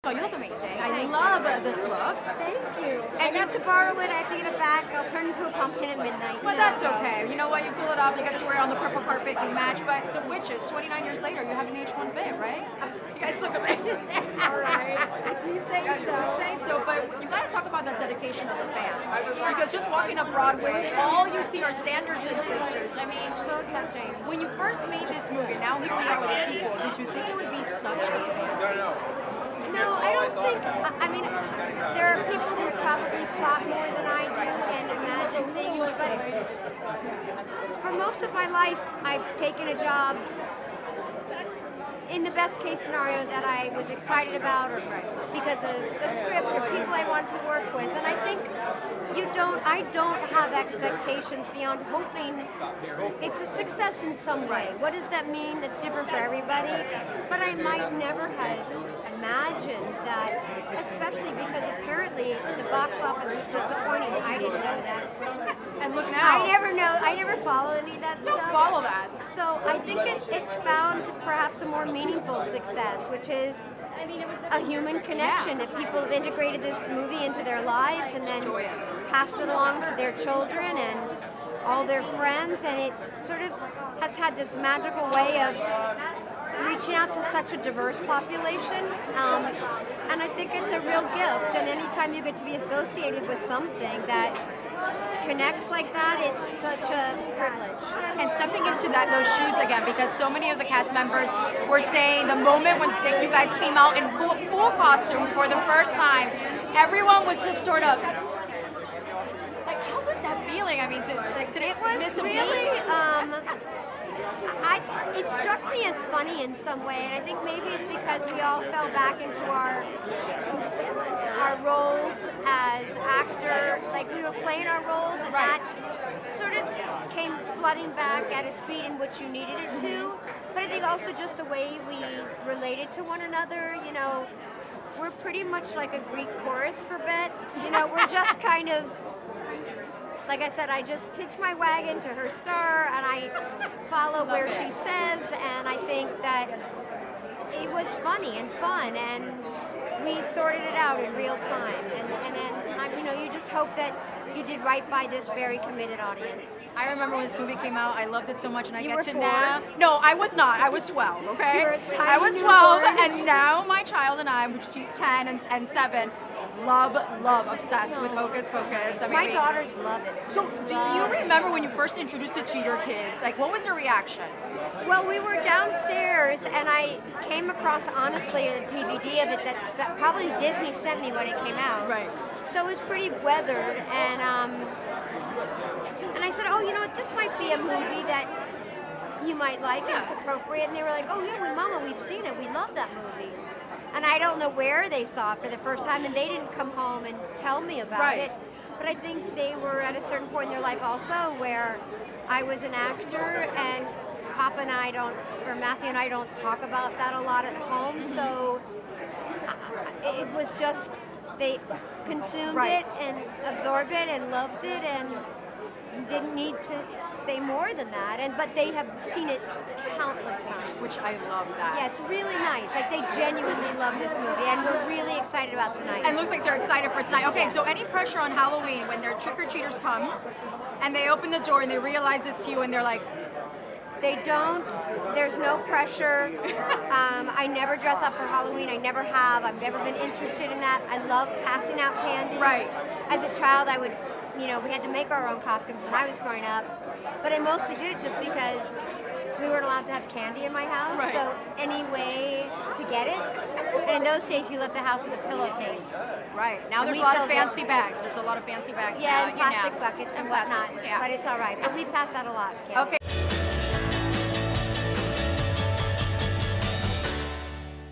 Oh, you look amazing. I love this look. Thank you. And I got to borrow it. I have to give it back. I'll turn into a pumpkin at midnight. But that's okay. You know what? You pull it off. You get to wear it on the purple carpet. You match. But the witches, 29 years later, you haven't aged one bit, right? You guys look amazing. All right. If you say so. But you got to talk about the dedication of the fans. Because just walking up Broadway, all you see are Sanderson sisters. I mean, So touching. when you first made this movie, now here we are with a sequel, did you think it would be such a hit? No, I don't think. I mean, there are people who probably plot more than I do and imagine things, but for most of my life, I've taken a job in the best case scenario that I was excited about, or because of the script or people I wanted to work with. And I think I don't have expectations beyond hoping it's a success in some way. What does that mean? It's different for everybody. But I might never have imagined that, especially because apparently the box office was disappointing. I didn't know that. And look now. I never follow any of that stuff. Don't follow that. So I think it's found perhaps a more meaningful success, which is a human connection, that people have integrated this movie into their lives and then passed it along to their children and all their friends, and it sort of has had this magical way of reaching out to such a diverse population, and I think it's a real gift. And anytime you get to be associated with something that connects like that, it's such a privilege. And stepping into those shoes again, because so many of the cast members were saying the moment when you guys came out in full costume for the first time, everyone was just sort of like, how was that feeling? I mean, did it miss a beat? It struck me as funny in some way, and I think maybe it's because we all fell back into our roles as actor, like we were playing our roles, and that sort of came flooding back at a speed in which you needed it to. But I think also just the way we related to one another, you know, we're pretty much like a Greek chorus for Bet. You know, we're just kind of, like I said, I just hitch my wagon to her star and I follow where she says, and I think that it was funny and fun, and we sorted it out in real time, and then you know, you just hope that you did right by this very committed audience. I remember when this movie came out, I loved it so much, and You I were get to 4? now. No, I was not. I was 12. Okay, You were a tiny I was 12, newborn. and now my child and I, which she's 10 and 7, love, obsessed with Hocus Pocus. I mean, My daughters love it. So, do you remember when you first introduced it to your kids? Like, what was their reaction? Well, we were downstairs, and I came across, honestly, a DVD of it that probably Disney sent me when it came out. Right. So it was pretty weathered, and I said, oh, you know what, this might be a movie that you might like, and it's appropriate. And they were like, oh yeah, Mama, we've seen it, we love that movie. And I don't know where they saw it for the first time, and they didn't come home and tell me about it. But I think they were at a certain point in their life also where I was an actor, and Papa and I don't, or Matthew and I don't talk about that a lot at home. So it was just, they consumed it and absorbed it and loved it, and didn't need to say more than that. But they have seen it countless times. Which I love that. Yeah, it's really nice. Like, they genuinely love this movie, and we're really excited about tonight. And it looks like they're excited for tonight. Okay, so any pressure on Halloween when their trick-or-treaters come and they open the door and they realize it's you and they're like, they don't, there's no pressure. I never dress up for Halloween, I never have. I've never been interested in that. I love passing out candy. Right. As a child, I would, you know, we had to make our own costumes when I was growing up. But I mostly did it just because we weren't allowed to have candy in my house. Right. So any way to get it. And in those days, you left the house with a pillowcase. right. Now And there's a we lot of filled it. fancy bags. There's a lot of fancy bags Yeah, now. and plastic buckets and whatnot. Yeah. But it's all right. But we pass out a lot. Candy. Okay.